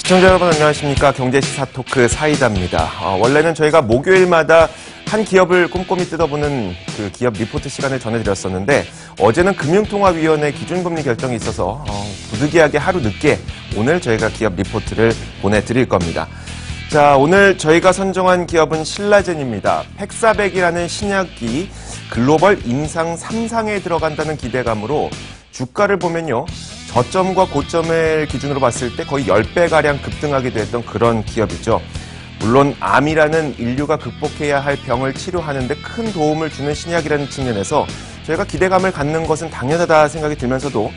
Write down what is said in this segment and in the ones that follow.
시청자 여러분 안녕하십니까. 경제시사 토크 사이다입니다. 원래는 저희가 목요일마다 한 기업을 꼼꼼히 뜯어보는 그 기업 리포트 시간을 전해드렸었는데 어제는 금융통화위원회 기준금리 결정이 있어서 부득이하게 하루 늦게 오늘 저희가 기업 리포트를 보내드릴 겁니다. 자, 오늘 저희가 선정한 기업은 신라젠입니다. 팩사백이라는 신약이 글로벌 임상 3상에 들어간다는 기대감으로 주가를 보면요. 저점과 고점을 기준으로 봤을 때 거의 10배가량 급등하기도 했던 그런 기업이죠. 물론 암이라는 인류가 극복해야 할 병을 치료하는 데 큰 도움을 주는 신약이라는 측면에서 저희가 기대감을 갖는 것은 당연하다 생각이 들면서도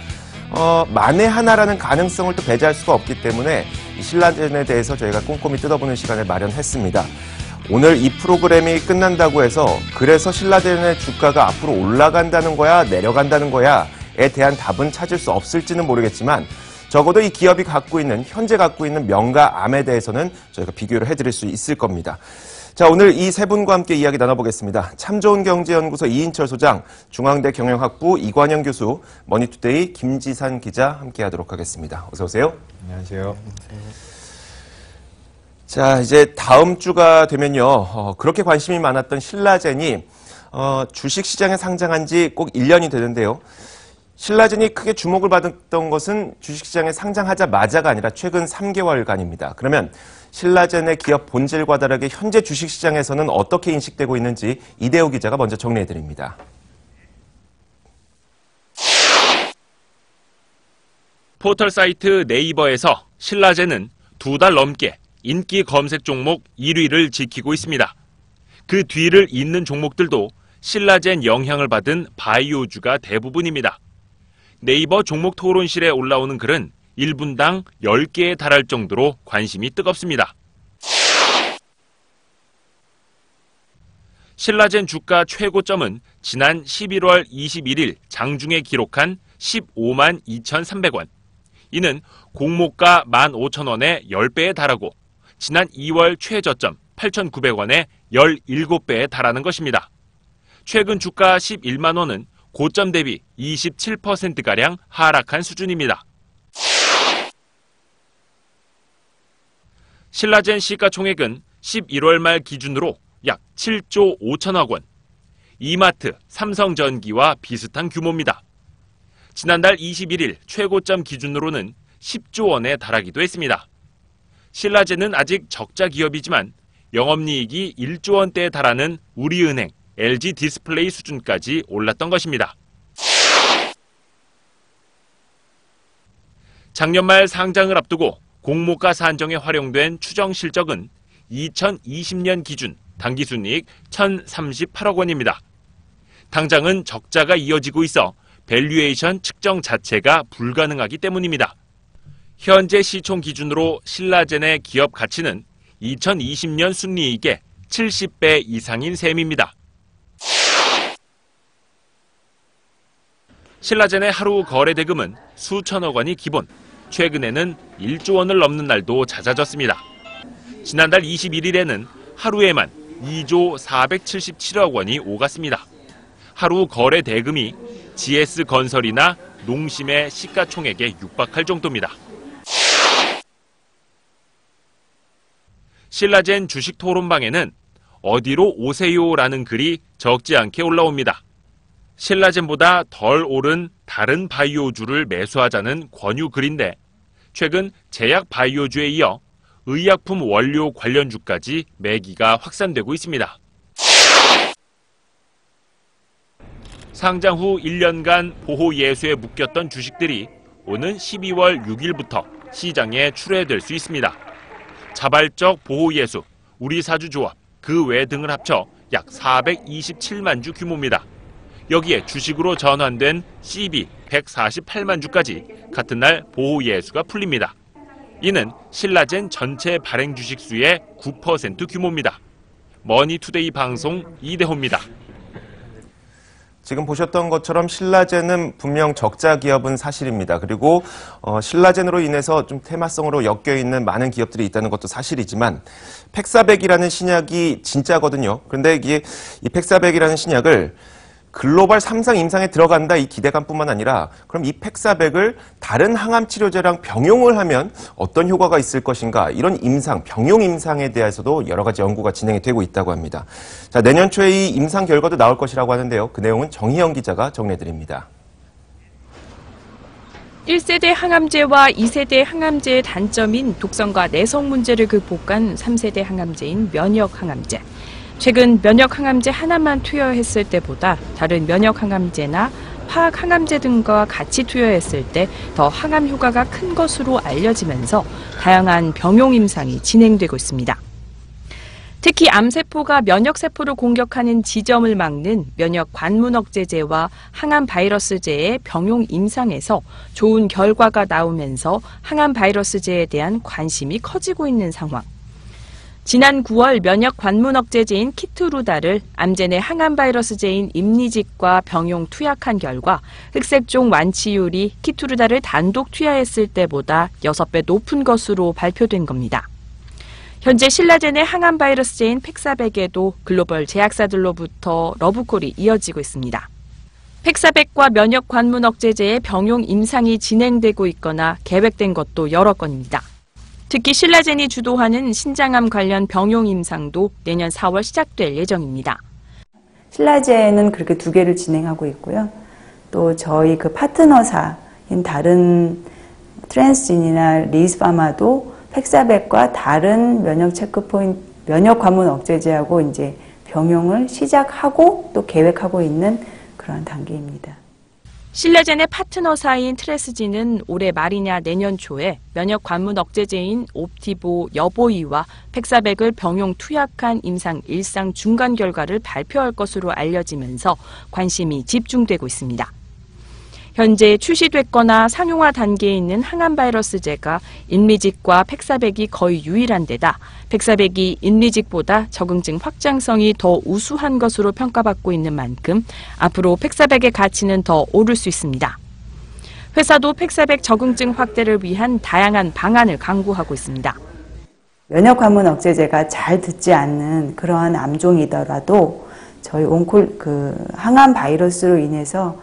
만에 하나라는 가능성을 또 배제할 수가 없기 때문에 이 신라젠에 대해서 저희가 꼼꼼히 뜯어보는 시간을 마련했습니다. 오늘 이 프로그램이 끝난다고 해서 그래서 신라젠의 주가가 앞으로 올라간다는 거야, 내려간다는 거야에 대한 답은 찾을 수 없을지는 모르겠지만 적어도 이 기업이 현재 갖고 있는 명가 암에 대해서는 저희가 비교를 해드릴 수 있을 겁니다. 자, 오늘 이 세 분과 함께 이야기 나눠보겠습니다. 참 좋은 경제연구소 이인철 소장, 중앙대 경영학부 이관영 교수, 머니투데이 김지산 기자 함께하도록 하겠습니다. 어서 오세요. 안녕하세요. 자, 이제 다음 주가 되면요. 그렇게 관심이 많았던 신라젠이 주식시장에 상장한 지 꼭 1년이 되는데요. 신라젠이 크게 주목을 받았던 것은 주식시장에 상장하자마자가 아니라 최근 3개월간입니다. 그러면 신라젠의 기업 본질과 다르게 현재 주식시장에서는 어떻게 인식되고 있는지 이대호 기자가 먼저 정리해드립니다. 포털 사이트 네이버에서 신라젠은 2달 넘게 인기 검색 종목 1위를 지키고 있습니다. 그 뒤를 잇는 종목들도 신라젠 영향을 받은 바이오주가 대부분입니다. 네이버 종목 토론실에 올라오는 글은 1분당 10개에 달할 정도로 관심이 뜨겁습니다. 신라젠 주가 최고점은 지난 11월 21일 장중에 기록한 15만 2,300원. 이는 공모가 15,000원의 10배에 달하고 지난 2월 최저점 8,900원의 17배에 달하는 것입니다. 최근 주가 11만 원은 고점 대비 27%가량 하락한 수준입니다. 신라젠 시가총액은 11월 말 기준으로 약 7조 5천억 원, 이마트, 삼성전기와 비슷한 규모입니다. 지난달 21일 최고점 기준으로는 10조 원에 달하기도 했습니다. 신라젠은 아직 적자 기업이지만 영업이익이 1조 원대에 달하는 우리은행, LG 디스플레이 수준까지 올랐던 것입니다. 작년 말 상장을 앞두고 공모가 산정에 활용된 추정 실적은 2020년 기준 당기순이익 1,038억 원입니다. 당장은 적자가 이어지고 있어 밸류에이션 측정 자체가 불가능하기 때문입니다. 현재 시총 기준으로 신라젠의 기업 가치는 2020년 순이익의 70배 이상인 셈입니다. 신라젠의 하루 거래 대금은 수천억 원이 기본, 최근에는 1조 원을 넘는 날도 잦아졌습니다. 지난달 21일에는 하루에만 2조 477억 원이 오갔습니다. 하루 거래 대금이 GS건설이나 농심의 시가총액에 육박할 정도입니다. 신라젠 주식 토론방에는 어디로 오세요라는 글이 적지 않게 올라옵니다. 신라젠보다 덜 오른 다른 바이오주를 매수하자는 권유 글인데 최근 제약 바이오주에 이어 의약품 원료 관련주까지 매기가 확산되고 있습니다. 상장 후 1년간 보호 예수에 묶였던 주식들이 오는 12월 6일부터 시장에 출회될 수 있습니다. 자발적 보호 예수, 우리사주조합, 그 외 등을 합쳐 약 427만 주 규모입니다. 여기에 주식으로 전환된 CB 148만 주까지 같은 날 보호 예수가 풀립니다. 이는 신라젠 전체 발행 주식 수의 9% 규모입니다. 머니투데이 방송 이대호입니다. 지금 보셨던 것처럼 신라젠은 분명 적자 기업은 사실입니다. 그리고 신라젠으로 인해서 좀 테마성으로 엮여있는 많은 기업들이 있다는 것도 사실이지만 팩사백이라는 신약이 진짜거든요. 그런데 이게 이 팩사백이라는 신약을 글로벌 3상 임상에 들어간다 이 기대감뿐만 아니라 그럼 이 팩사백을 다른 항암 치료제랑 병용을 하면 어떤 효과가 있을 것인가 이런 임상, 병용 임상에 대해서도 여러 가지 연구가 진행이 되고 있다고 합니다. 자, 내년 초에 이 임상 결과도 나올 것이라고 하는데요. 그 내용은 정희영 기자가 정리해드립니다. 1세대 항암제와 2세대 항암제의 단점인 독성과 내성 문제를 극복한 3세대 항암제인 면역 항암제. 최근 면역 항암제 하나만 투여했을 때보다 다른 면역 항암제나 화학 항암제 등과 같이 투여했을 때 더 항암 효과가 큰 것으로 알려지면서 다양한 병용 임상이 진행되고 있습니다. 특히 암세포가 면역세포를 공격하는 지점을 막는 면역 관문 억제제와 항암 바이러스제의 병용 임상에서 좋은 결과가 나오면서 항암 바이러스제에 대한 관심이 커지고 있는 상황. 지난 9월 면역 관문 억제제인 키트루다를 암제 내 항암 바이러스제인 임리직과 병용 투약한 결과 흑색종 완치율이 키트루다를 단독 투여했을 때보다 6배 높은 것으로 발표된 겁니다. 현재 신라젠 내 항암 바이러스제인 팩사백에도 글로벌 제약사들로부터 러브콜이 이어지고 있습니다. 팩사백과 면역 관문 억제제의 병용 임상이 진행되고 있거나 계획된 것도 여러 건입니다. 특히 신라젠이 주도하는 신장암 관련 병용 임상도 내년 4월 시작될 예정입니다. 신라젠은 그렇게 2개를 진행하고 있고요. 또 저희 그 파트너사인 다른 트랜스진이나 리스파마도 팩사백과 다른 면역 체크포인트, 면역 관문 억제제하고 이제 병용을 시작하고 또 계획하고 있는 그런 단계입니다. 신라젠의 파트너사인 트레스진은 올해 말이냐 내년 초에 면역 관문 억제제인 옵티보 여보이와 팩사백을 병용 투약한 임상 1상 중간 결과를 발표할 것으로 알려지면서 관심이 집중되고 있습니다. 현재 출시됐거나 상용화 단계에 있는 항암 바이러스제가 인리직과 팩사백이 거의 유일한 데다 팩사백이 인리직보다 적응증 확장성이 더 우수한 것으로 평가받고 있는 만큼 앞으로 팩사백의 가치는 더 오를 수 있습니다. 회사도 팩사백 적응증 확대를 위한 다양한 방안을 강구하고 있습니다. 면역 관문 억제제가 잘 듣지 않는 그러한 암종이더라도 저희 항암 바이러스로 인해서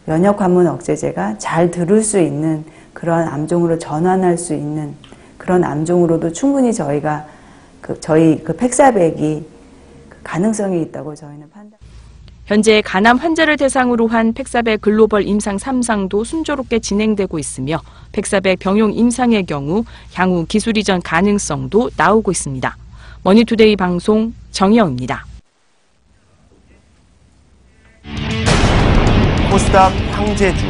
면역 관문 억제제가 잘 들을 수 있는 그런 암종으로 전환할 수 있는 그런 암종으로도 충분히 저희가 저희 팩사백이 가능성이 있다고 저희는 판단. 현재 간암 환자를 대상으로 한 팩사백 글로벌 임상 3상도 순조롭게 진행되고 있으며 팩사백 병용 임상의 경우 향후 기술 이전 가능성도 나오고 있습니다. 머니투데이 방송 정희영입니다. 코스닥 황제주.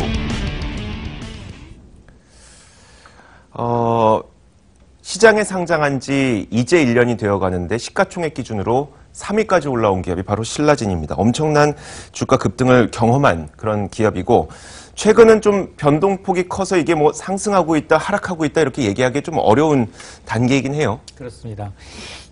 시장에 상장한 지 이제 1년이 되어 가는데 시가총액 기준으로 3위까지 올라온 기업이 바로 신라젠입니다. 엄청난 주가 급등을 경험한 그런 기업이고 최근은 좀 변동폭이 커서 이게 뭐 상승하고 있다, 하락하고 있다 이렇게 얘기하기 좀 어려운 단계이긴 해요. 그렇습니다.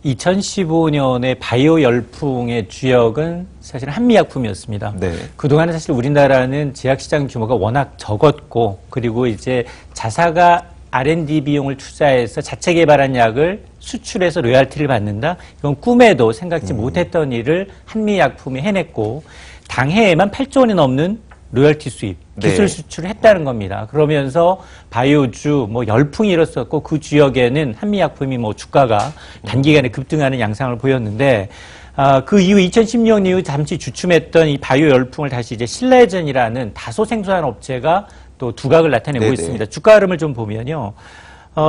2015년에 바이오 열풍의 주역은 사실 한미약품이었습니다. 네. 그동안은 사실 우리나라는 제약시장 규모가 워낙 적었고 그리고 이제 자사가 R&D 비용을 투자해서 자체 개발한 약을 수출해서 로열티를 받는다? 이건 꿈에도 생각지 못했던 일을 한미약품이 해냈고 당해에만 8조 원이 넘는 로열티 수입, 기술 수출을 했다는 겁니다. 그러면서 바이오주, 열풍이 일었었고 그 주역에는 한미약품이 주가가 단기간에 급등하는 양상을 보였는데 그 이후 2016년 이후 잠시 주춤했던 이 바이오 열풍을 다시 이제 신라젠이라는 다소 생소한 업체가 또 두각을 나타내고 있습니다. 주가 흐름을 좀 보면요.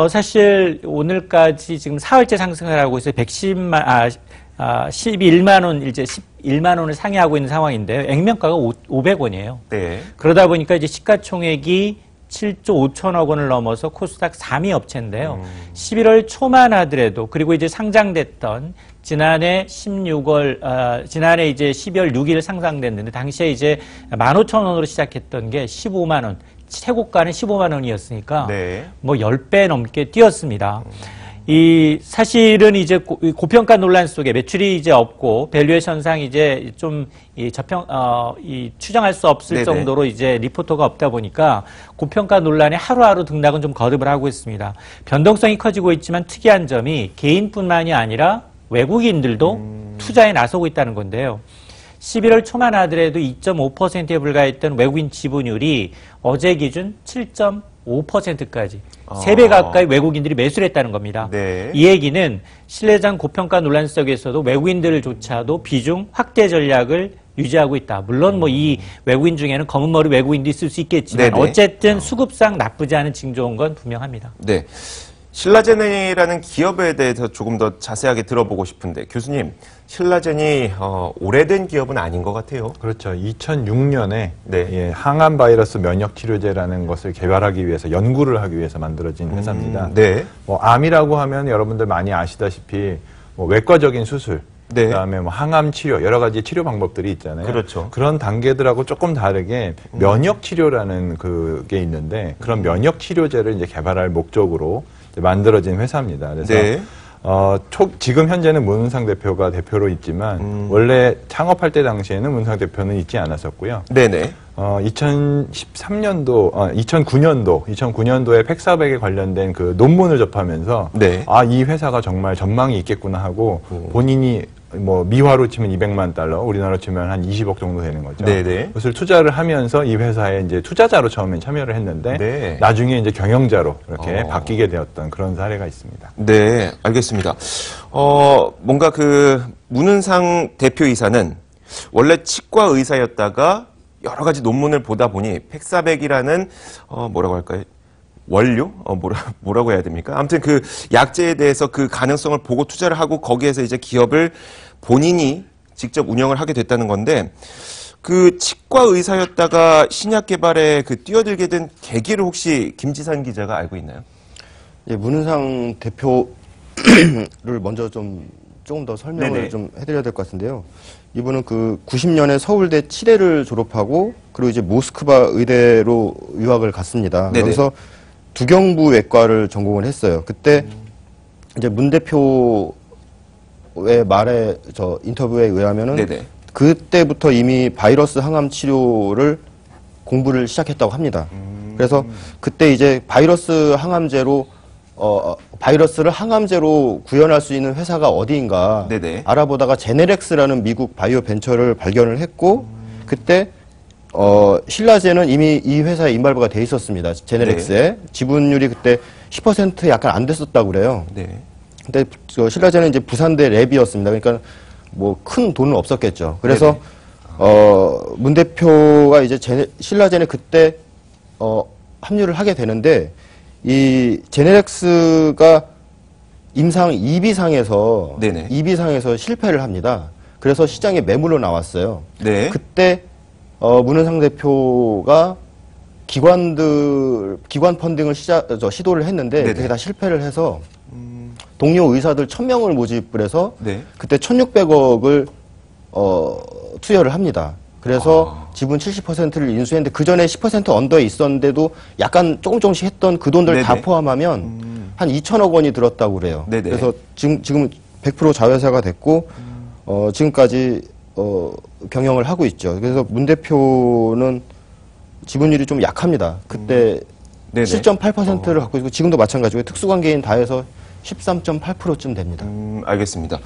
사실 오늘까지 지금 4월째 상승을 하고 있어요. 11만 원, 이제 11만 원을 상회하고 있는 상황인데요. 액면가가 500원이에요. 네. 그러다 보니까 이제 시가총액이 7조 5천억 원을 넘어서 코스닥 3위 업체인데요. 11월 초만 하더라도 그리고 이제 상장됐던 지난해 이제 12월 6일 상장됐는데 당시에 이제 15,000원으로 시작했던 게 15만 원. 최고가는 15만 원이었으니까 10배 넘게 뛰었습니다. 사실은 이제 고평가 논란 속에 매출이 이제 없고 밸류에이션상 이제 좀 추정할 수 없을 정도로 이제 리포터가 없다 보니까 고평가 논란에 하루하루 등락은 좀 거듭을 하고 있습니다. 변동성이 커지고 있지만 특이한 점이 개인뿐만이 아니라 외국인들도 투자에 나서고 있다는 건데요. 11월 초만 하더라도 2.5%에 불과했던 외국인 지분율이 어제 기준 7.5%까지 3배 가까이 외국인들이 매수를 했다는 겁니다. 네. 이 얘기는 신뢰장 고평가 논란 속에서도 외국인들조차도 비중 확대 전략을 유지하고 있다. 물론 뭐 이 외국인 중에는 검은 머리 외국인도 있을 수 있겠지만 네네. 어쨌든 수급상 나쁘지 않은 징조인 건 분명합니다. 네. 신라젠이라는 기업에 대해서 조금 더 자세하게 들어보고 싶은데 교수님, 신라젠이 오래된 기업은 아닌 것 같아요. 그렇죠. 2006년에 네. 항암 바이러스 면역 치료제라는 것을 개발하기 위해서 연구를 하기 위해서 만들어진 회사입니다. 네. 뭐 암이라고 하면 여러분들 많이 아시다시피 뭐 외과적인 수술, 네. 그다음에 뭐 항암 치료 여러 가지 치료 방법들이 있잖아요. 그렇죠. 그런 단계들하고 조금 다르게 면역 치료라는 그게 있는데 그런 면역 치료제를 이제 개발할 목적으로 이제 만들어진 회사입니다. 그래서 네. 지금 현재는 문은상 대표가 대표로 있지만 원래 창업할 때 당시에는 문은상 대표는 있지 않았었고요. 네네. 2009년도에 팩사백에 관련된 그 논문을 접하면서 네. 이 회사가 정말 전망이 있겠구나 하고 본인이 뭐 미화로 치면 200만 달러, 우리나라로 치면 한 20억 정도 되는 거죠. 네네. 그것을 투자를 하면서 이 회사에 이제 투자자로 처음엔 참여를 했는데 네. 나중에 이제 경영자로 이렇게 바뀌게 되었던 그런 사례가 있습니다. 네, 알겠습니다. 뭔가 그 문은상 대표이사는 원래 치과 의사였다가 여러 가지 논문을 보다 보니 팩사백이라는 뭐라고 할까요? 원료? 뭐라고 해야 됩니까? 아무튼 그 약제에 대해서 그 가능성을 보고 투자를 하고 거기에서 이제 기업을 본인이 직접 운영을 하게 됐다는 건데 그 치과 의사였다가 신약 개발에 그 뛰어들게 된 계기를 혹시 김지산 기자가 알고 있나요? 예, 문은상 대표를 먼저 조금 더 설명을 네네. 좀 해드려야 될 것 같은데요. 이분은 그 90년에 서울대 치대를 졸업하고 그리고 이제 모스크바 의대로 유학을 갔습니다. 네네. 여기서 두경부 외과를 전공을 했어요. 그때 이제 문 대표의 말에 인터뷰에 의하면은 네네. 그때부터 이미 바이러스 항암 치료를 공부를 시작했다고 합니다. 그래서 그때 이제 바이러스 항암제로 바이러스를 항암제로 구현할 수 있는 회사가 어디인가 네네. 알아보다가 제네렉스라는 미국 바이오 벤처를 발견을 했고 그때 신라젠은 이미 이 회사에 인발부가 돼 있었습니다. 제네렉스에 지분율이 그때 10% 약간 안 됐었다고 그래요. 네. 근데 신라젠은 이제 부산대 랩이었습니다. 그러니까 뭐 큰 돈은 없었겠죠. 그래서 문 대표가 이제 신라젠에 그때 합류를 하게 되는데 이 제네렉스가 임상 2비상에서 네네. 2비상에서 실패를 합니다. 그래서 시장에 매물로 나왔어요. 네. 그때 문은상 대표가 기관 펀딩을 시도를 했는데 네네. 그게 다 실패를 해서 동료 의사들 1000명을 모집을 해서 네. 그때 1600억을 투여를 합니다. 그래서 지분 70%를 인수했는데 그 전에 10% 언더에 있었는데도 약간 조금씩 했던 그 돈들 다 네네. 포함하면 한 2천억 원이 들었다고 그래요. 네네. 그래서 지금 100% 자회사가 됐고 지금까지 경영을 하고 있죠. 그래서 문 대표는 지분율이 좀 약합니다. 그때 네네. 7.8%를 갖고 있고 지금도 마찬가지고 특수관계인 다 해서 13.8%쯤 됩니다. 알겠습니다.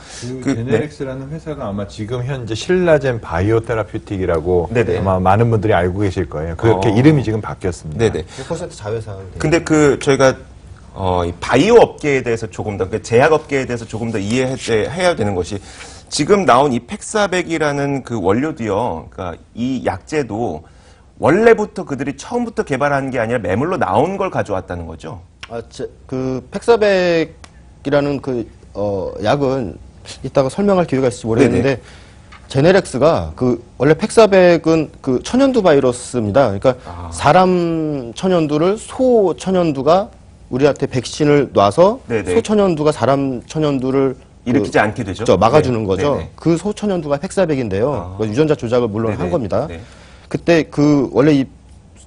그 제네렉스라는 회사가 아마 지금 현재 신라젠 바이오테라퓨틱이라고 네네. 아마 많은 분들이 알고 계실 거예요. 그렇게 이름이 지금 바뀌었습니다. 네네. 100% 자회사. 근데 저희가 이 바이오 업계에 대해서 조금 더, 그 제약 업계에 대해서 조금 더 이해해야 되는 것이 지금 나온 이 팩사백이라는 그 원료도요. 그러니까 이 약제도 원래부터 그들이 처음부터 개발한 게 아니라 매물로 나온 걸 가져왔다는 거죠. 그 팩사백이라는 약은 이따가 설명할 기회가 있을지 모르겠는데 네네. 제네렉스가 원래 팩사백은 그 천연두 바이러스입니다. 그러니까 사람 천연두를 소 천연두가 우리한테 백신을 놔서 네네. 소 천연두가 사람 천연두를 일으키지 않게 되죠. 막아주는 네. 거죠. 네네. 그 소 천연두가 팩사백인데요. 유전자 조작을 물론 네네. 한 겁니다. 네. 그때 원래 이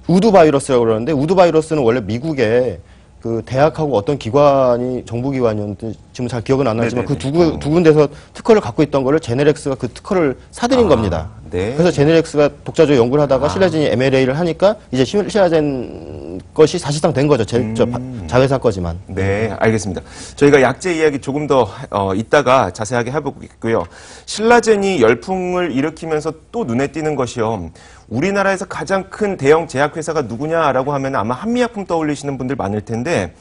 우두 바이러스라고 그러는데 우두 바이러스는 원래 미국에 그 대학하고 어떤 기관이 정부 기관이었는지 지금 잘 기억은 안 나지만 그 네네네. 두 군데서 특허를 갖고 있던 거를 제네렉스가 그 특허를 사들인 겁니다. 네. 그래서 제네렉스가 독자적으로 연구를 하다가 실라젠이 MLA를 하니까 이제 실라젠 것이 사실상 된 거죠. 자회사 거지만. 네, 알겠습니다. 저희가 약재 이야기 조금 더 이따가 자세하게 해보겠고요. 신라젠이 열풍을 일으키면서 또 눈에 띄는 것이요. 우리나라에서 가장 큰 대형 제약회사가 누구냐라고 하면 아마 한미약품 떠올리시는 분들 많을 텐데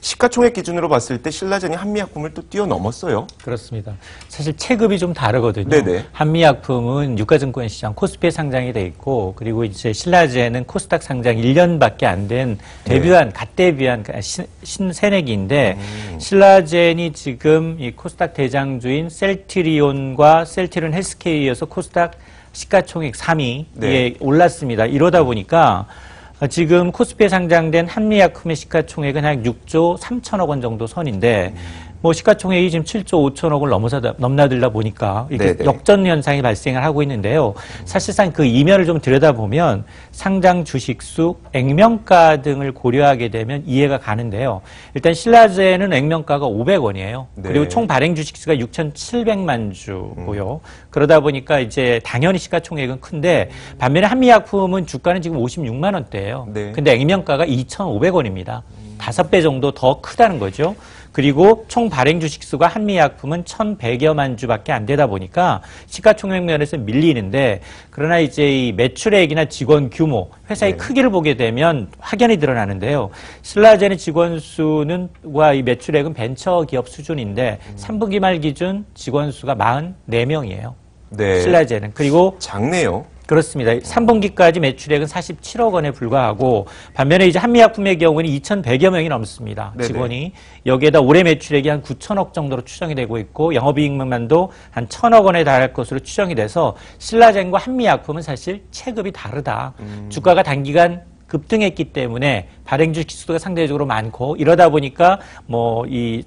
시가총액 기준으로 봤을 때 신라젠이 한미약품을 또 뛰어넘었어요. 그렇습니다. 사실 체급이 좀 다르거든요. 네네. 한미약품은 유가증권 시장 코스피에 상장이 돼 있고, 그리고 이제 신라젠은 코스닥 상장 1년밖에 안 된 갓 데뷔한 신새내기인데, 신라젠이 지금 이 코스닥 대장주인 셀트리온과 셀트리온 헬스케어에 이어서 코스닥 시가총액 3위에 네. 올랐습니다. 이러다 보니까 지금 코스피에 상장된 한미약품의 시가총액은 한 6조 3천억 원 정도 선인데, 뭐 시가총액이 지금 7조 5천억을 넘나들다 보니까 이렇게 네네. 역전 현상이 발생을 하고 있는데요. 사실상 그 이면을 좀 들여다보면 상장 주식수, 액면가 등을 고려하게 되면 이해가 가는데요. 일단 신라젠은 액면가가 500원이에요. 네. 그리고 총 발행 주식수가 6,700만 주고요. 그러다 보니까 이제 당연히 시가총액은 큰데, 반면에 한미약품은 주가는 지금 56만 원대예요. 네. 근데 액면가가 2,500원입니다. 5배 정도 더 크다는 거죠. 그리고 총 발행 주식수가 한미약품은 1,100여만 주밖에 안 되다 보니까 시가총액 면에서 밀리는데, 그러나 이제 이 매출액이나 직원 규모, 회사의 크기를 보게 되면 확연히 드러나는데요. 신라젠의 직원 수는과 이 매출액은 벤처 기업 수준인데 3분기 말 기준 직원 수가 44명이에요. 네. 신라젠은. 그리고 작네요. 그렇습니다. 3분기까지 매출액은 47억 원에 불과하고, 반면에 이제 한미약품의 경우는 2,100여 명이 넘습니다. 네네. 직원이. 여기에다 올해 매출액이 한 9천억 정도로 추정이 되고 있고, 영업이익만도 한 1,000억 원에 달할 것으로 추정이 돼서 신라젠과 한미약품은 사실 체급이 다르다. 주가가 단기간 급등했기 때문에 발행 주식수가 상대적으로 많고, 이러다 보니까 뭐 이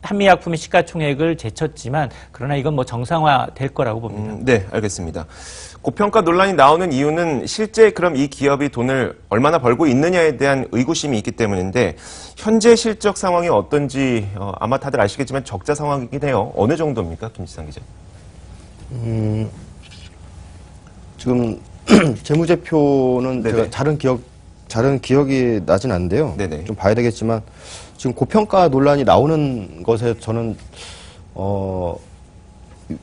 한미약품의 시가총액을 제쳤지만, 그러나 이건 뭐 정상화 될 거라고 봅니다. 네, 알겠습니다. 고평가 논란이 나오는 이유는 실제 그럼 이 기업이 돈을 얼마나 벌고 있느냐에 대한 의구심이 있기 때문인데, 현재 실적 상황이 어떤지 아마 다들 아시겠지만 적자 상황이긴 해요. 어느 정도입니까, 김지상 기자? 지금 재무제표는 네네. 제가 다른 기억이 나진 않는데요. 네네. 좀 봐야 되겠지만 지금 고평가 논란이 나오는 것에 저는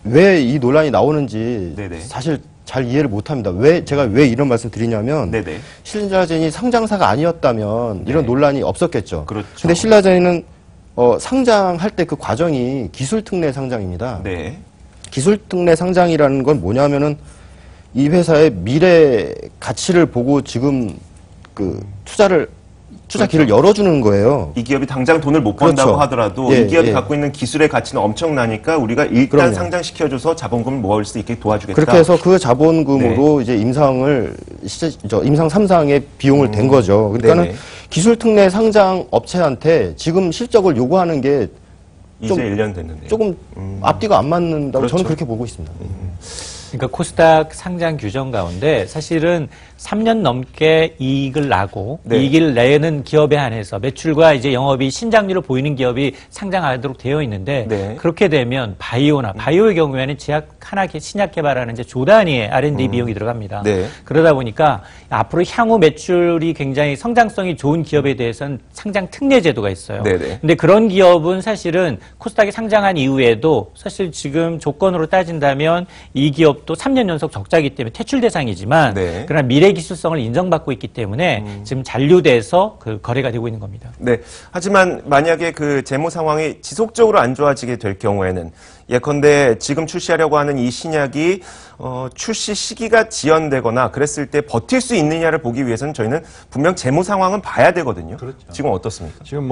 왜 이 논란이 나오는지 네네. 사실 잘 이해를 못합니다. 제가 왜 이런 말씀 드리냐면 네네. 신라젠이 상장사가 아니었다면 이런 논란이 없었겠죠. 그렇죠. 근데 신라젠은 상장할 때 그 과정이 기술특례 상장입니다. 네. 기술특례 상장이라는 건 뭐냐면은 이 회사의 미래 가치를 보고 지금 그 투자 길을 열어주는 거예요. 이 기업이 당장 돈을 못 번다고 그렇죠. 하더라도 예, 이 기업이 예. 갖고 있는 기술의 가치는 엄청나니까 우리가 일단 그럼요. 상장시켜줘서 자본금을 모을 수 있게 도와주겠다. 그렇게 해서 그 자본금으로 이제 임상 3상에 비용을 댄 거죠. 그러니까는 네네. 기술특례 상장 업체한테 지금 실적을 요구하는 게 이제 좀 1년 됐는데요. 조금 앞뒤가 안 맞는다고 그렇죠. 저는 그렇게 보고 있습니다. 그러니까 코스닥 상장 규정 가운데 사실은 3년 넘게 이익을 나고 네. 이익을 내는 기업에 한해서 매출과 이제 영업이 신장률을 보이는 기업이 상장하도록 되어 있는데 네. 그렇게 되면 바이오의 경우에는 신약 개발하는 이제 조 단위의 R&D 비용이 들어갑니다. 네. 그러다 보니까 앞으로 향후 매출이 굉장히 성장성이 좋은 기업에 대해서는 상장 특례 제도가 있어요. 네네. 근데 그런 기업은 사실은 코스닥에 상장한 이후에도 사실 지금 조건으로 따진다면 이 기업도 3년 연속 적자이기 때문에 퇴출 대상이지만 네. 그러나 미래 기술성을 인정받고 있기 때문에 지금 잔류돼서 그 거래가 되고 있는 겁니다. 네. 하지만 만약에 그 재무 상황이 지속적으로 안 좋아지게 될 경우에는 예컨대 지금 출시하려고 하는 이 신약이 출시 시기가 지연되거나 그랬을 때 버틸 수 있느냐를 보기 위해서는 저희는 분명 재무 상황은 봐야 되거든요. 그렇죠. 지금 어떻습니까? 지금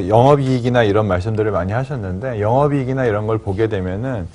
영업이익이나 이런 말씀들을 많이 하셨는데 영업이익이나 이런 걸 보게 되면은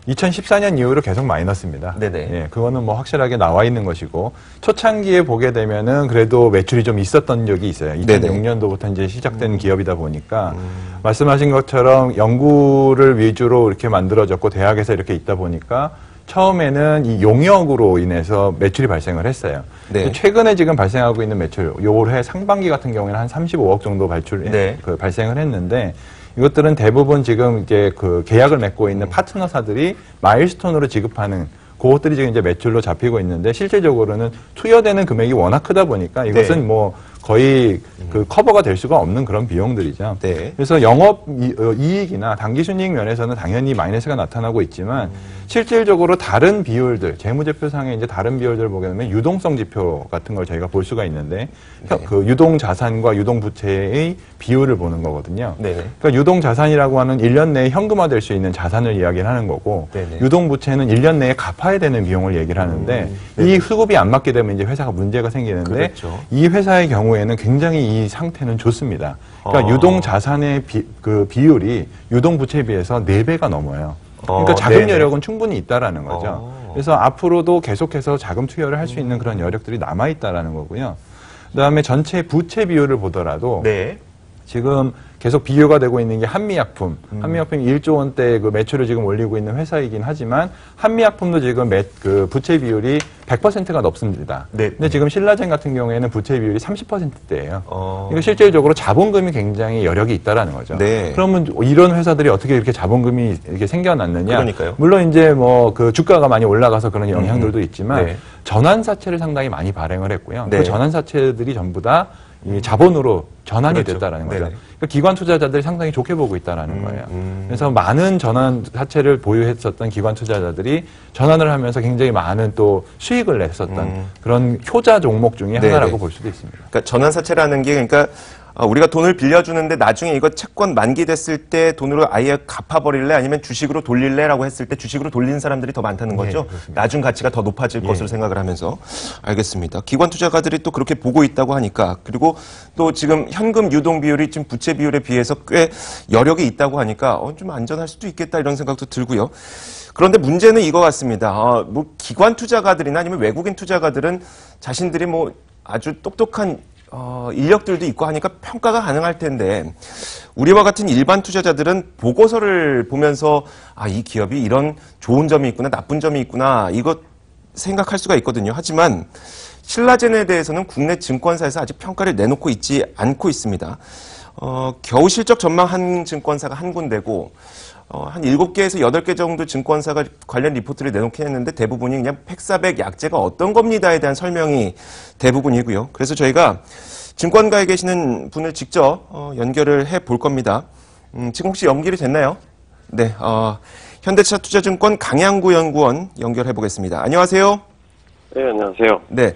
2014년 이후로 계속 마이너스입니다. 네네. 예, 그거는 뭐 확실하게 나와 있는 것이고 초창기에 보게 되면은 그래도 매출이 좀 있었던 적이 있어요. 2006년도부터 이제 시작된 기업이다 보니까 말씀하신 것처럼 연구를 위주로 이렇게 만들어졌고 대학에서 이렇게 있다 보니까 처음에는 이 용역으로 인해서 매출이 발생을 했어요. 네. 최근에 지금 발생하고 있는 매출, 올해 상반기 같은 경우에는 한 35억 정도 네. 발생을 했는데 이것들은 대부분 지금 이제 그 계약을 맺고 있는 파트너사들이 마일스톤으로 지급하는 그것들이 지금 이제 매출로 잡히고 있는데 실제적으로는 투여되는 금액이 워낙 크다 보니까 이것은 네. 뭐 거의 그 커버가 될 수가 없는 그런 비용들이죠. 네. 그래서 영업 이익이나 당기순이익 면에서는 당연히 마이너스가 나타나고 있지만 실질적으로 다른 비율들, 재무제표상의 이제 다른 비율들을 보게 되면 유동성 지표 같은 걸 저희가 볼 수가 있는데 네. 그 유동 자산과 유동 부채의 비율을 보는 거거든요. 네. 그러니까 유동 자산이라고 하는 1년 내에 현금화될 수 있는 자산을 이야기를 하는 거고 네네. 유동 부채는 1년 내에 갚아야 되는 비용을 얘기를 하는데 이 수급이 안 맞게 되면 이제 회사가 문제가 생기는데 그렇죠. 이 회사의 경우에는 굉장히 이 상태는 좋습니다. 그러니까 유동 자산의 비율이 유동 부채에 비해서 4배가 넘어요. 그러니까 자금 네네. 여력은 충분히 있다라는 거죠. 그래서 앞으로도 계속해서 자금 투여를 할 수 있는 그런 여력들이 남아 있다라는 거고요. 그다음에 전체 부채 비율을 보더라도 네. 지금 계속 비교가 되고 있는 게 한미약품. 한미약품이 1조 원대 그 매출을 지금 올리고 있는 회사이긴 하지만 한미약품도 지금 그 부채 비율이 100%가 넘습니다. 네. 근데 지금 신라젠 같은 경우에는 부채 비율이 30%대예요. 어. 그러니까 실질적으로 자본금이 굉장히 여력이 있다라는 거죠. 네. 그러면 이런 회사들이 어떻게 이렇게 자본금이 이렇게 생겨났느냐? 그러니까요. 물론 이제 뭐 그 주가가 많이 올라가서 그런 영향들도 있지만 네. 전환사채를 상당히 많이 발행을 했고요. 네. 그 전환사채들이 전부 다 이 자본으로 전환이 그렇죠. 됐다라는 거죠. 네네. 그러니까 기관 투자자들이 상당히 좋게 보고 있다라는 거예요. 그래서 많은 전환 사채를 보유했었던 기관 투자자들이 전환을 하면서 굉장히 많은 또 수익을 냈었던 그런 효자 종목 중에 네네. 하나라고 볼 수도 있습니다. 그러니까 전환사채라는 게 그러니까 우리가 돈을 빌려주는데 나중에 이거 채권 만기됐을 때 돈으로 아예 갚아버릴래 아니면 주식으로 돌릴래라고 했을 때 주식으로 돌리는 사람들이 더 많다는 거죠. 나중 가치가 더 높아질 것으로 생각을 하면서 알겠습니다. 기관 투자가들이 또 그렇게 보고 있다고 하니까 그리고 또 지금 현금 유동 비율이 지금 부채 비율에 비해서 꽤 여력이 있다고 하니까 좀 안전할 수도 있겠다 이런 생각도 들고요. 그런데 문제는 이거 같습니다. 뭐 기관 투자가들이나 아니면 외국인 투자가들은 자신들이 뭐 아주 똑똑한 인력들도 있고 하니까 평가가 가능할 텐데 우리와 같은 일반 투자자들은 보고서를 보면서 이 기업이 이런 좋은 점이 있구나 나쁜 점이 있구나 이거 생각할 수가 있거든요. 하지만 신라젠에 대해서는 국내 증권사에서 아직 평가를 내놓고 있지 않고 있습니다. 겨우 실적 전망한 증권사가 한 군데고 한 7개에서 8개 정도 증권사가 관련 리포트를 내놓긴 했는데 대부분이 그냥 팩400 약재가 어떤 겁니다에 대한 설명이 대부분이고요. 그래서 저희가 증권가에 계시는 분을 직접 연결을 해 볼 겁니다. 지금 혹시 연결이 됐나요? 네, 현대차투자증권 강양구 연구원 연결해 보겠습니다. 안녕하세요. 네, 안녕하세요. 네.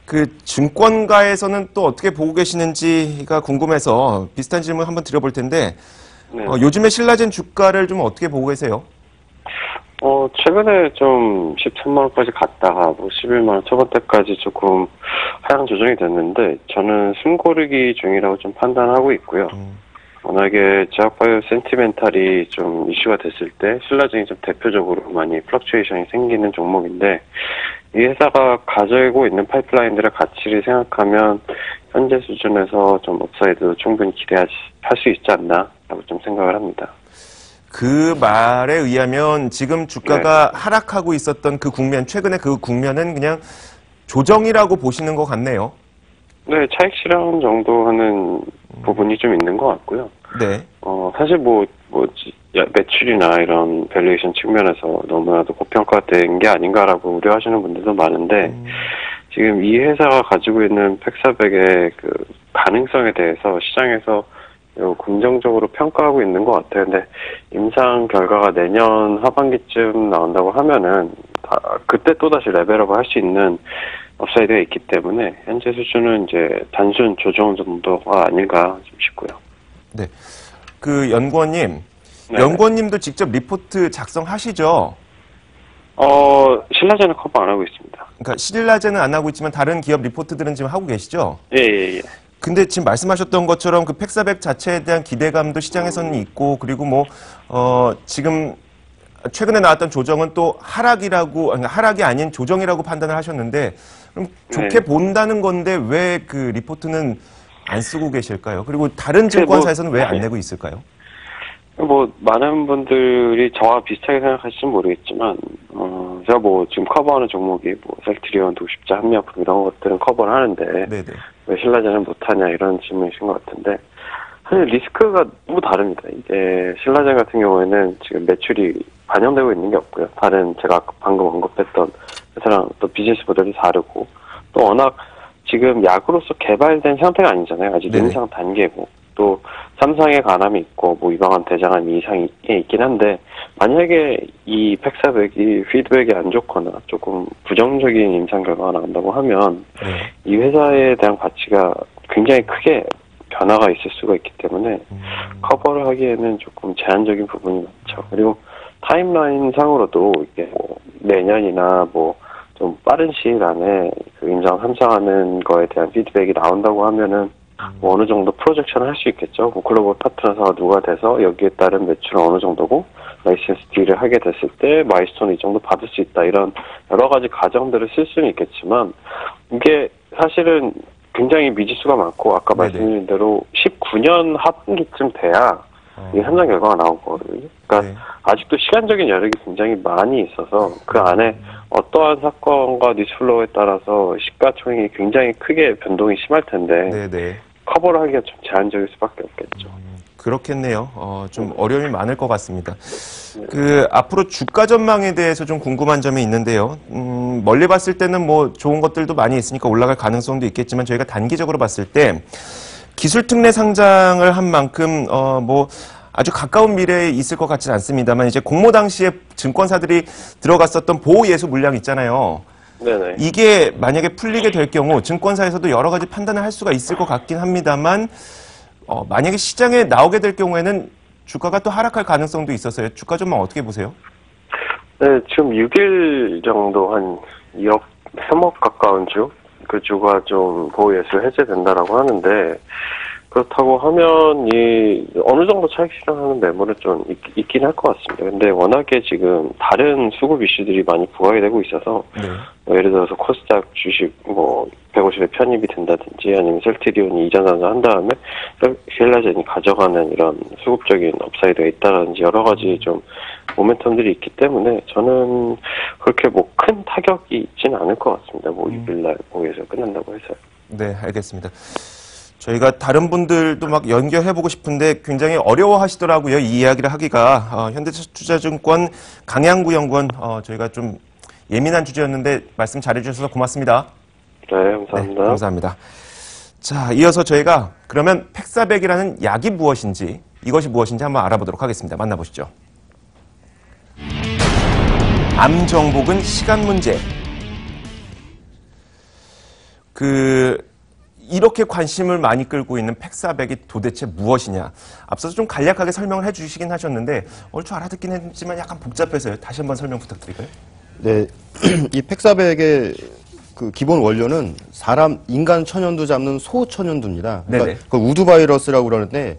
그 증권가에서는 또 어떻게 보고 계시는지가 궁금해서 비슷한 질문 한번 드려볼 텐데 네. 요즘에 신라젠 주가를 좀 어떻게 보고 계세요? 최근에 좀 13만 원까지 갔다가 뭐 11만 원 초반대까지 조금 하향 조정이 됐는데 저는 숨고르기 중이라고 좀 판단하고 있고요. 워낙에 제약바이오 센티멘탈이 좀 이슈가 됐을 때 신라젠이 좀 대표적으로 많이 플럭추에이션이 생기는 종목인데 이 회사가 가지고 있는 파이프라인들의 가치를 생각하면 현재 수준에서 좀 업사이드 충분히 기대할 수 있지 않나라고 좀 생각을 합니다. 그 말에 의하면 지금 주가가 하락하고 있었던 그 국면, 최근에 그 국면은 그냥 조정이라고 보시는 것 같네요. 네, 차익 실현 정도 하는 부분이 좀 있는 것 같고요. 네. 사실 매출이나 이런 밸류에이션 측면에서 너무나도 고평가된 게 아닌가라고 우려하시는 분들도 많은데, 지금 이 회사가 가지고 있는 팩400의 그 가능성에 대해서 시장에서 긍정적으로 평가하고 있는 것 같아요. 근데 임상 결과가 내년 하반기쯤 나온다고 하면은 그때 또다시 레벨업을 할 수 있는 업사이드가 있기 때문에 현재 수준은 이제 단순 조정 정도가 아닌가 좀 싶고요. 네. 그 연구원님, 연구원님도 직접 리포트 작성하시죠? 신라젠은 커버 안 하고 있습니다. 그러니까 신라젠은 안 하고 있지만 다른 기업 리포트들은 지금 하고 계시죠? 예. 근데 지금 말씀하셨던 것처럼 그 팩400 자체에 대한 기대감도 시장에서는 있고 그리고 지금 최근에 나왔던 조정은 또 하락이 아닌 조정이라고 판단을 하셨는데 그럼 좋게 본다는 건데 왜 그 리포트는 안 쓰고 계실까요? 그리고 다른 증권사에서는 왜 안 내고 있을까요? 뭐 많은 분들이 저와 비슷하게 생각하실지 모르겠지만 제가 뭐 지금 커버하는 종목이 뭐 셀트리온, 도십자, 한미약품 이런 것들은 커버를 하는데 네네. 왜 신라젠은 못하냐 이런 질문이신 것 같은데 사실 리스크가 너무 다릅니다. 이게 신라젠 같은 경우에는 지금 매출이 반영되고 있는 게 없고요. 다른 제가 방금 언급했던 회사랑 또 비즈니스 모델이 다르고 또 워낙 지금 약으로서 개발된 상태가 아니잖아요. 아직 네네. 임상 단계고 또 삼상의 간암이 있고 뭐 유방암, 대장암 이상이 있긴 한데 만약에 이 팩사백이 피드백이 안 좋거나 조금 부정적인 임상 결과가 나온다고 하면 네. 이 회사에 대한 가치가 굉장히 크게 변화가 있을 수가 있기 때문에 커버를 하기에는 조금 제한적인 부분이 많죠. 그리고 타임라인 상으로도 이게 뭐 내년이나 뭐 좀 빠른 시일 안에 그 임상 3상하는 거에 대한 피드백이 나온다고 하면은 뭐 어느 정도 프로젝션을 할 수 있겠죠. 뭐 글로벌 파트너사가 누가 돼서 여기에 따른 매출은 어느 정도고 라이센스 딜을 하게 됐을 때 마일스톤을 이 정도 받을 수 있다. 이런 여러 가지 가정들을 쓸 수는 있겠지만 이게 사실은 굉장히 미지수가 많고 아까 네네. 말씀드린 대로 19년 하반기쯤 돼야 이 현장 결과가 나온 거거든요. 그러니까 네. 아직도 시간적인 여력이 굉장히 많이 있어서 그 안에 어떠한 사건과 뉴스플로우에 따라서 시가총액이 굉장히 크게 변동이 심할 텐데 네네. 커버를 하기가 좀 제한적일 수밖에 없겠죠. 그렇겠네요. 좀 어려움이 많을 것 같습니다. 앞으로 주가 전망에 대해서 좀 궁금한 점이 있는데요. 멀리 봤을 때는 뭐 좋은 것들도 많이 있으니까 올라갈 가능성도 있겠지만 저희가 단기적으로 봤을 때 기술 특례 상장을 한 만큼, 뭐 아주 가까운 미래에 있을 것 같지는 않습니다만 이제 공모 당시에 증권사들이 들어갔었던 보호 예수 물량 있잖아요. 네네. 이게 만약에 풀리게 될 경우 증권사에서도 여러 가지 판단을 할 수가 있을 것 같긴 합니다만 만약에 시장에 나오게 될 경우에는 주가가 또 하락할 가능성도 있어서요. 주가 전망 어떻게 보세요? 네, 지금 6일 정도 한 2억, 3억 가까운 주? 그 주가 좀 보호예수 해제된다라고 하는데 그렇다고 하면 어느 정도 차익 실현하는 매물은 좀 있긴 할 것 같습니다. 근데 워낙에 지금 다른 수급 이슈들이 많이 부각이 되고 있어서 네. 뭐 예를 들어서 코스닥 주식 뭐 150에 편입이 된다든지 아니면 셀트리온이 이전 한다는 다음에 신라젠이 가져가는 이런 수급적인 업사이드가 있다든지 여러 가지 좀 모멘텀들이 있기 때문에 저는 그렇게 뭐 큰 타격이 있지는 않을 것 같습니다. 뭐 6일날 보호에서 끝난다고 해서요. 네, 알겠습니다. 저희가 다른 분들도 막 연결해보고 싶은데 굉장히 어려워하시더라고요. 이 이야기를 하기가. 현대투자증권 강양구 연구원, 저희가 좀 예민한 주제였는데 말씀 잘해주셔서 고맙습니다. 네, 감사합니다. 네, 감사합니다. 자, 이어서 저희가 그러면 팩사백이라는 약이 무엇인지, 이것이 무엇인지 한번 알아보도록 하겠습니다. 만나보시죠. 암 정복은 시간 문제. 이렇게 관심을 많이 끌고 있는 팩사백이 도대체 무엇이냐. 앞서서 좀 간략하게 설명을 해주시긴 하셨는데 얼추 알아듣긴 했지만 약간 복잡해서요. 다시 한번 설명 부탁드릴까요? 네, 이 팩사백의 그 기본 원료는 인간 천연두 잡는 소 천연두입니다. 네네. 그러니까 그 우드 바이러스라고 그러는데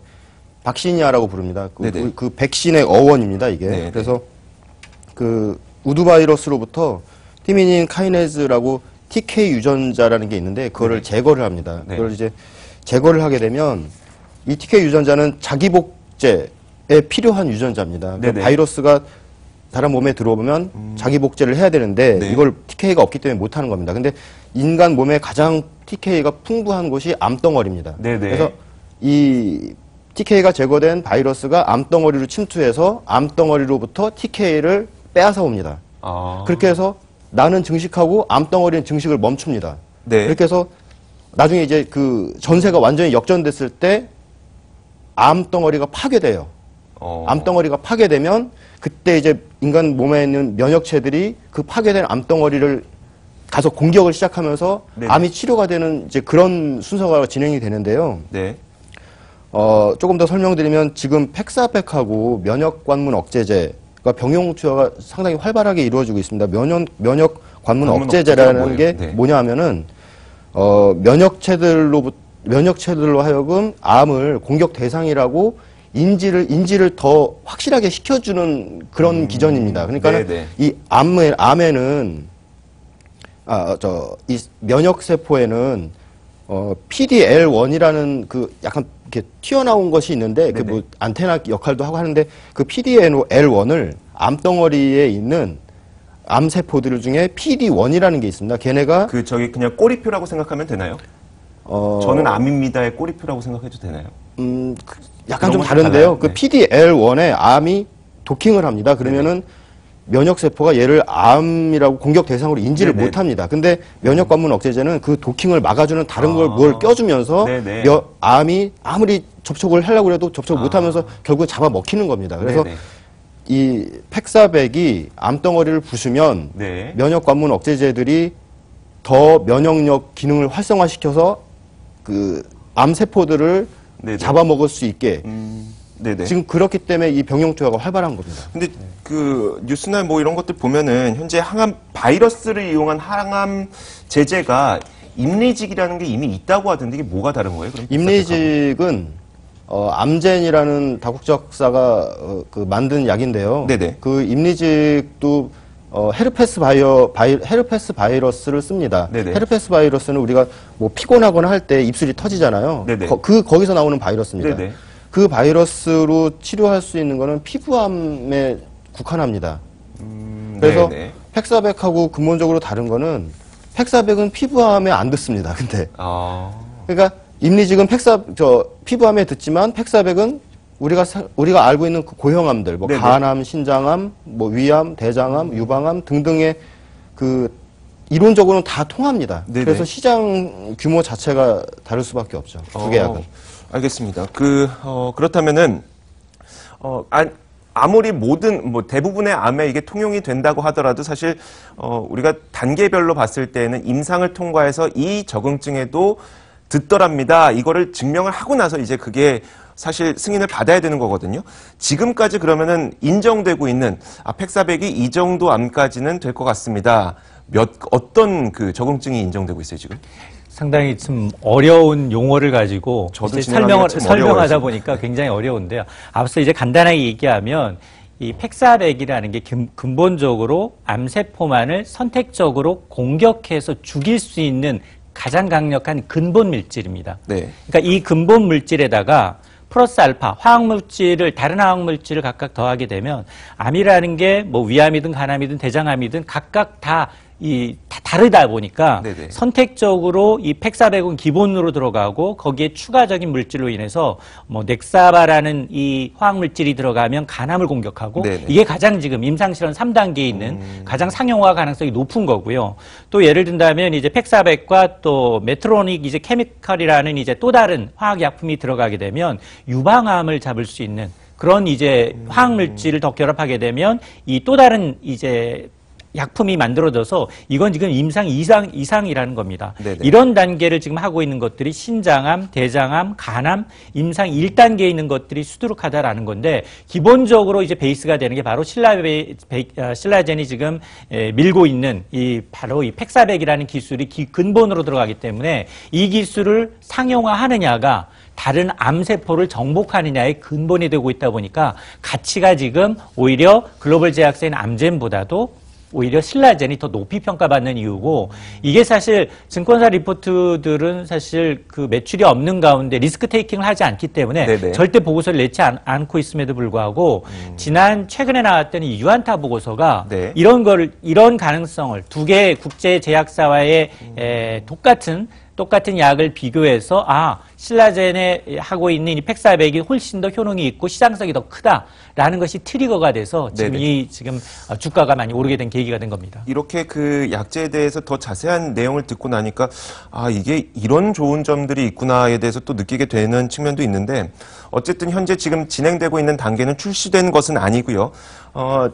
박시니아라고 부릅니다. 네네. 그 백신의 어원입니다, 이게. 네네. 그래서 그 우드 바이러스로부터 티미닌 카이네즈라고 TK 유전자라는 게 있는데 그거를 제거를 합니다. 네. 그걸 이제 제거를 하게 되면 이 TK 유전자는 자기 복제에 필요한 유전자입니다. 네네. 바이러스가 사람 몸에 들어오면 자기 복제를 해야 되는데 네. 이걸 TK가 없기 때문에 못 하는 겁니다. 근데 인간 몸에 가장 TK가 풍부한 곳이 암덩어리입니다. 네네. 그래서 이 TK가 제거된 바이러스가 암덩어리로 침투해서 암덩어리로부터 TK를 빼앗아 옵니다. 그렇게 해서 나는 증식하고 암덩어리는 증식을 멈춥니다. 네. 그렇게 해서 나중에 이제 그 전세가 완전히 역전됐을 때 암덩어리가 파괴돼요. 암덩어리가 파괴되면 그때 이제 인간 몸에 있는 면역체들이 그 파괴된 암덩어리를 가서 공격을 시작하면서 네네. 암이 치료가 되는 이제 그런 순서가 진행이 되는데요. 네. 조금 더 설명드리면 지금 팩사백하고 면역관문 억제제가 병용 투여가 상당히 활발하게 이루어지고 있습니다. 면역 관문 억제제라는 게 네. 뭐냐 하면은 면역체들로 하여금 암을 공격 대상이라고 인지를 더 확실하게 시켜주는 그런 기전입니다. 그러니까 네네. 이 암에는 이 면역 세포에는 PDL1이라는 그 약간 이렇게 튀어나온 것이 있는데 그 네네. 뭐 안테나 역할도 하고 하는데 그 PDL1을 암덩어리에 있는 암세포들 중에 PD1이라는 게 있습니다. 걔네가 그 저기 그냥 꼬리표라고 생각하면 되나요? 저는 암입니다의 꼬리표라고 생각해도 되나요? 약간 좀 그런 건 다른데요. 달라요? 그 네. PDL1에 암이 도킹을 합니다. 그러면은 면역세포가 얘를 암이라고 공격 대상으로 인지를 네네. 못합니다. 근데 면역관문 억제제는 그 도킹을 막아주는 다른 걸 뭘 껴주면서 네네. 암이 아무리 접촉을 하려고 해도 접촉을 못하면서 결국 잡아먹히는 겁니다. 그래서 네네. 이 팩사백이 암덩어리를 부수면 네. 면역관문 억제제들이 더 면역력 기능을 활성화시켜서 그 암세포들을 네네. 잡아먹을 수 있게 네네. 지금 그렇기 때문에 이 병용 투여가 활발한 겁니다. 근데 그 뉴스나 뭐 이런 것들 보면은 현재 항암 바이러스를 이용한 항암 제제가 임리직이라는 게 이미 있다고 하던데 이게 뭐가 다른 거예요? 그럼 임리직은 암젠이라는 다국적사가 그 만든 약인데요. 네네. 그 임리직도 헤르페스 바이러스를 씁니다. 네네. 헤르페스 바이러스는 우리가 뭐 피곤하거나 할 때 입술이 터지잖아요. 네네. 거기서 나오는 바이러스입니다. 네네. 그 바이러스로 치료할 수 있는 거는 피부암에 국한합니다. 그래서 네네. 팩사백하고 근본적으로 다른 거는 팩사백은 피부암에 안 듣습니다. 근데 그러니까 임리직은 피부암에 듣지만 팩사백은 우리가 알고 있는 그 고형암들, 뭐 네네. 간암, 신장암, 뭐 위암, 대장암, 유방암 등등의 그 이론적으로는 다 통합니다. 네네. 그래서 시장 규모 자체가 다를 수밖에 없죠. 두 개 약은. 알겠습니다. 그렇다면은 아무리 대부분의 암에 이게 통용이 된다고 하더라도 사실 우리가 단계별로 봤을 때는 임상을 통과해서 이 적응증에도 듣더랍니다. 이거를 증명을 하고 나서 이제 그게 사실 승인을 받아야 되는 거거든요. 지금까지 그러면은 인정되고 있는 팩사백이 이 정도 암까지는 될 것 같습니다. 어떤 그 적응증이 인정되고 있어요, 지금? 상당히 좀 어려운 용어를 가지고 저도 이제 진행하기가 참 설명하다 어려워요, 보니까 굉장히 어려운데요. 앞서 이제 간단하게 얘기하면 이 팩사백이라는 게 근본적으로 암세포만을 선택적으로 공격해서 죽일 수 있는 가장 강력한 근본 물질입니다. 네. 그러니까 이 근본 물질에다가 플러스 알파 다른 화학물질을 각각 더하게 되면 암이라는 게 뭐 위암이든 간암이든 대장암이든 각각 다 다르다 보니까 네네. 선택적으로 이 팩사백은 기본으로 들어가고 거기에 추가적인 물질로 인해서 뭐 넥사바라는 이 화학 물질이 들어가면 간암을 공격하고 네네. 이게 가장 지금 임상실험 3단계에 있는 가장 상용화 가능성이 높은 거고요. 또 예를 든다면 이제 팩사백과 또 메트로닉 이제 케미컬이라는 이제 또 다른 화학 약품이 들어가게 되면 유방암을 잡을 수 있는 그런 이제 화학 물질을 더 결합하게 되면 이 또 다른 이제 약품이 만들어져서 이건 지금 임상 이상이라는 겁니다. 네네. 이런 단계를 지금 하고 있는 것들이 신장암, 대장암, 간암, 임상 1단계에 있는 것들이 수두룩하다라는 건데 기본적으로 이제 베이스가 되는 게 바로 신라젠이 지금 밀고 있는 바로 이 팩사백이라는 기술이 근본으로 들어가기 때문에 이 기술을 상용화하느냐가 다른 암세포를 정복하느냐의 근본이 되고 있다 보니까 가치가 지금 오히려 글로벌 제약사인 암젠보다도 오히려 신라젠이 더 높이 평가받는 이유고 이게 사실 증권사 리포트들은 사실 그 매출이 없는 가운데 리스크 테이킹을 하지 않기 때문에 네네. 절대 보고서를 내지 않고 있음에도 불구하고 최근에 나왔던 이 유안타 보고서가 네. 이런 가능성을 두 개의 국제 제약사와의 똑같은 약을 비교해서 신라젠에 하고 있는 이 팩사백이 훨씬 더 효능이 있고 시장성이 더 크다라는 것이 트리거가 돼서 지금 주가가 많이 오르게 된 계기가 된 겁니다. 이렇게 그 약제에 대해서 더 자세한 내용을 듣고 나니까 이게 이런 좋은 점들이 있구나에 대해서 또 느끼게 되는 측면도 있는데 어쨌든 현재 지금 진행되고 있는 단계는 출시된 것은 아니고요.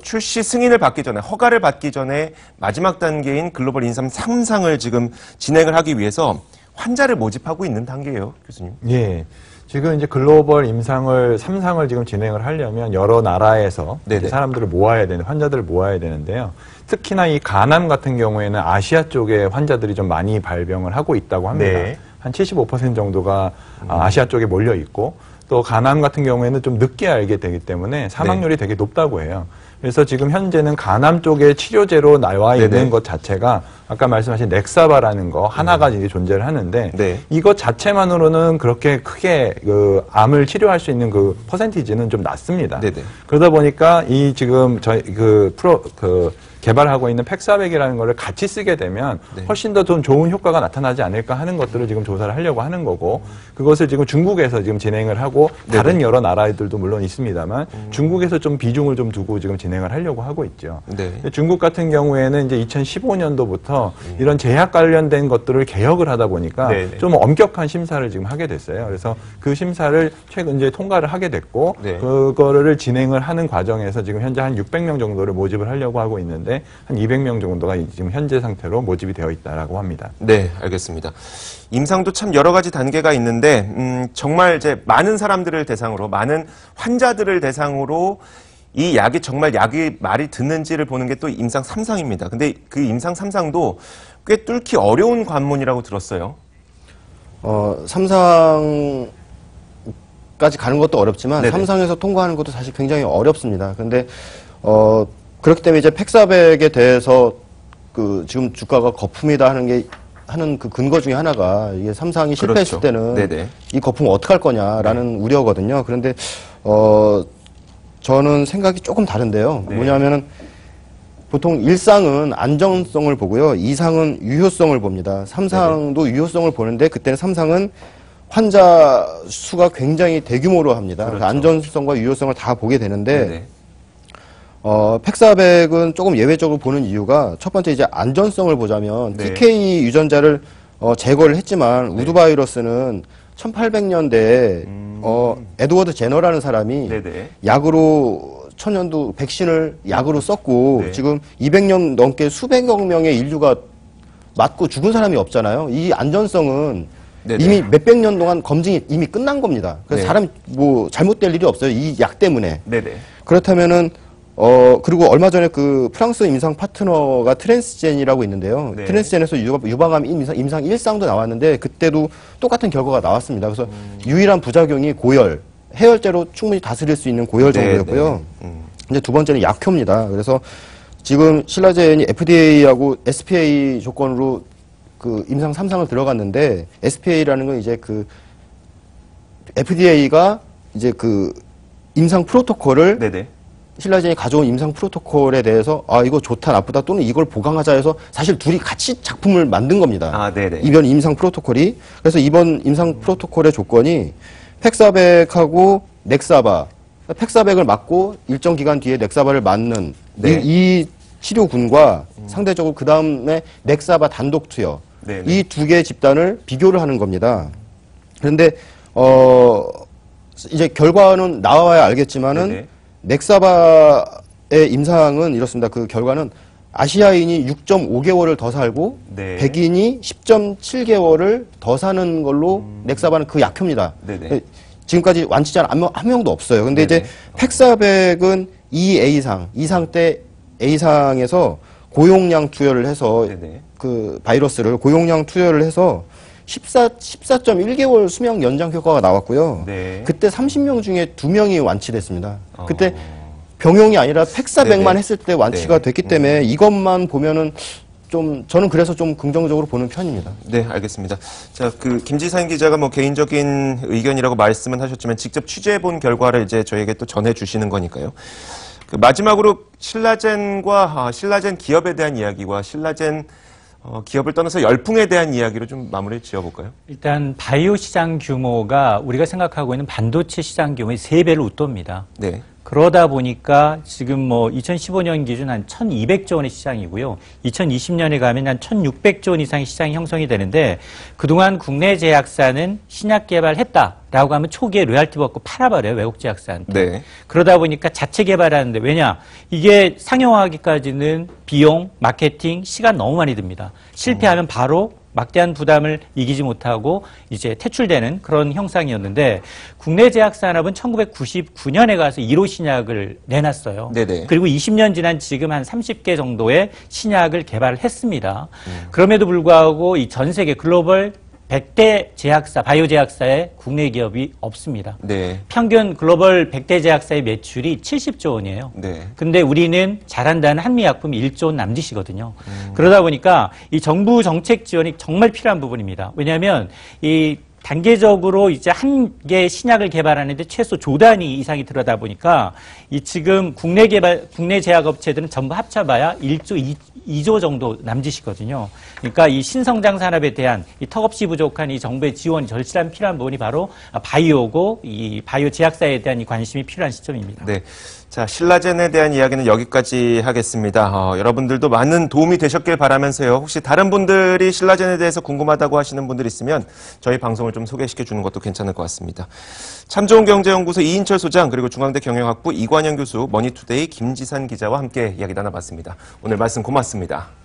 출시 승인을 받기 전에 허가를 받기 전에 마지막 단계인 글로벌 인삼 3상을 지금 진행을 하기 위해서 환자를 모집하고 있는 단계예요, 교수님. 예. 지금 이제 글로벌 임상을 3상을 지금 진행을 하려면 여러 나라에서 사람들을 모아야 되는 환자들을 모아야 되는데요. 특히나 이 간암 같은 경우에는 아시아 쪽에 환자들이 좀 많이 발병을 하고 있다고 합니다. 네. 한 75% 정도가 아시아 쪽에 몰려 있고 또 간암 같은 경우에는 좀 늦게 알게 되기 때문에 사망률이 되게 높다고 해요. 그래서 지금 현재는 간암 쪽에 치료제로 나와 있는 네네. 것 자체가 아까 말씀하신 넥사바라는 거 하나가 이제 존재를 하는데 네. 이것 자체만으로는 그렇게 크게 그 암을 치료할 수 있는 그 퍼센티지는 좀 낮습니다. 네네. 그러다 보니까 이 지금 저희 개발하고 있는 팩사백이라는 거를 같이 쓰게 되면 네. 훨씬 더 좀 좋은 효과가 나타나지 않을까 하는 것들을 지금 조사를 하려고 하는 거고 그것을 지금 중국에서 지금 진행을 하고 다른 네네. 여러 나라들도 물론 있습니다만 중국에서 좀 비중을 좀 두고 지금 진행을 하려고 하고 있죠. 네. 근데 중국 같은 경우에는 이제 2015년도부터 이런 제약 관련된 것들을 개혁을 하다 보니까 네네. 좀 엄격한 심사를 지금 하게 됐어요. 그래서 그 심사를 최근 이제 통과를 하게 됐고 네. 그거를 진행을 하는 과정에서 지금 현재 한 600명 정도를 모집을 하려고 하고 있는데 한 200명 정도가 지금 현재 상태로 모집이 되어 있다라고 합니다. 네, 알겠습니다. 임상도 참 여러 가지 단계가 있는데 정말 이제 많은 사람들을 대상으로 많은 환자들을 대상으로 이 약이 정말 약이 말이 듣는지를 보는 게 또 임상 3상입니다. 근데 그 임상 3상도 꽤 뚫기 어려운 관문이라고 들었어요. 3상까지 가는 것도 어렵지만 네네. 3상에서 통과하는 것도 사실 굉장히 어렵습니다. 근데 그렇기 때문에 이제 팩사백에 대해서 그 지금 주가가 거품이다 하는 그 근거 중에 하나가 이게 3상이 실패했을 그렇죠. 때는 네네. 이 거품 어떡할 거냐라는 우려거든요. 그런데 저는 생각이 조금 다른데요. 네. 뭐냐면은 보통 1상은 안정성을 보고요. 2상은 유효성을 봅니다. 3상도 유효성을 보는데 그때는 3상은 환자 수가 굉장히 대규모로 합니다. 그렇죠. 안전성과 유효성을 다 보게 되는데 네네. 팩사백은 조금 예외적으로 보는 이유가 첫 번째 이제 안전성을 보자면 네. TK 유전자를 제거를 했지만 우드 바이러스는 1800년대에 에드워드 제너라는 사람이 네네. 약으로 천연두 백신을 약으로 썼고 네. 지금 200년 넘게 수백억 명의 인류가 맞고 죽은 사람이 없잖아요. 이 안전성은 네네. 이미 몇백 년 동안 검증이 이미 끝난 겁니다. 그래서 네. 사람이 뭐 잘못될 일이 없어요. 이 약 때문에. 네네. 그렇다면은 그리고 얼마 전에 그 프랑스 임상 파트너가 트랜스젠이라고 있는데요. 네. 트랜스젠에서 유방암 임상 1상도 나왔는데 그때도 똑같은 결과가 나왔습니다. 그래서 유일한 부작용이 고열, 해열제로 충분히 다스릴 수 있는 고열 네, 정도였고요. 네. 이제 두 번째는 약효입니다. 그래서 지금 신라젠이 FDA하고 SPA 조건으로 그 임상 3상을 들어갔는데 SPA라는 건 이제 그 FDA가 이제 그 임상 프로토콜을 네네. 신라젠이 가져온 임상 프로토콜에 대해서 이거 좋다 나쁘다 또는 이걸 보강하자 해서 사실 둘이 같이 작품을 만든 겁니다. 아, 네네. 이번 임상 프로토콜이. 그래서 이번 임상 프로토콜의 조건이 팩사백하고 넥사바. 팩사백을 맞고 일정 기간 뒤에 넥사바를 맞는 네. 이 치료군과 상대적으로 그 다음에 넥사바 단독 투여. 네네. 이 두 개의 집단을 비교를 하는 겁니다. 그런데 이제 결과는 나와야 알겠지만은 네네. 넥사바의 임상은 이렇습니다. 그 결과는 아시아인이 6.5개월을 더 살고 네. 백인이 10.7개월을 더 사는 걸로 넥사바는 그 약효입니다. 네네. 지금까지 완치자 한 명도 없어요. 근데 네네. 이제 팩사백은 2A상, 2상 때 A상에서 고용량 투여를 해서 네네. 그 바이러스를 고용량 투여를 해서 14.1개월 수명 연장 효과가 나왔고요. 네. 그때 30명 중에 2명이 완치됐습니다. 그때 병용이 아니라 팩사백만 네네. 했을 때 완치가 네. 됐기 때문에 이것만 보면은 좀 저는 그래서 좀 긍정적으로 보는 편입니다. 네, 알겠습니다. 자, 그 김지산 기자가 뭐 개인적인 의견이라고 말씀은 하셨지만 직접 취재해 본 결과를 이제 저에게 또 전해 주시는 거니까요. 그 마지막으로 신라젠과 신라젠 기업에 대한 이야기와 신라젠 기업을 떠나서 열풍에 대한 이야기로 좀 마무리 지어볼까요? 일단 바이오 시장 규모가 우리가 생각하고 있는 반도체 시장 규모의 3배를 웃돕니다. 네. 그러다 보니까 지금 뭐 2015년 기준 한 1,200조 원의 시장이고요. 2020년에 가면 한 1,600조 원 이상의 시장이 형성이 되는데 그동안 국내 제약사는 신약 개발했다라고 하면 초기에 로얄티 받고 팔아버려요. 외국 제약사한테. 네. 그러다 보니까 자체 개발하는데 왜냐? 이게 상용화하기까지는 비용, 마케팅, 시간 너무 많이 듭니다. 실패하면 바로 막대한 부담을 이기지 못하고 이제 퇴출되는 그런 형상이었는데 국내 제약산업은 1999년에 가서 1호 신약을 내놨어요. 네네. 그리고 20년 지난 지금 한 30개 정도의 신약을 개발을 했습니다. 그럼에도 불구하고 이 전 세계 글로벌 100대 제약사, 바이오 제약사의 국내 기업이 없습니다. 네. 평균 글로벌 100대 제약사의 매출이 70조 원이에요. 네. 근데 우리는 잘한다는 한미약품이 1조 원 남짓이거든요. 그러다 보니까 이 정부 정책 지원이 정말 필요한 부분입니다. 왜냐하면 이 단계적으로 이제 한 개 신약을 개발하는데 최소 조 단위 이상이 들어다 보니까 이 지금 국내 제약업체들은 전부 합쳐봐야 2조 정도 남짓이거든요. 그러니까 이 신성장 산업에 대한 이 턱없이 부족한 이 정부의 지원이 절실한 필요한 부분이 바로 바이오고 이 바이오 제약사에 대한 이 관심이 필요한 시점입니다. 네. 자, 신라젠에 대한 이야기는 여기까지 하겠습니다. 여러분들도 많은 도움이 되셨길 바라면서요. 혹시 다른 분들이 신라젠에 대해서 궁금하다고 하시는 분들 있으면 저희 방송을 좀 소개시켜 주는 것도 괜찮을 것 같습니다. 참 좋은 경제연구소 이인철 소장, 그리고 중앙대 경영학부 이관영 교수, 머니투데이 김지산 기자와 함께 이야기 나눠봤습니다. 오늘 말씀 고맙습니다.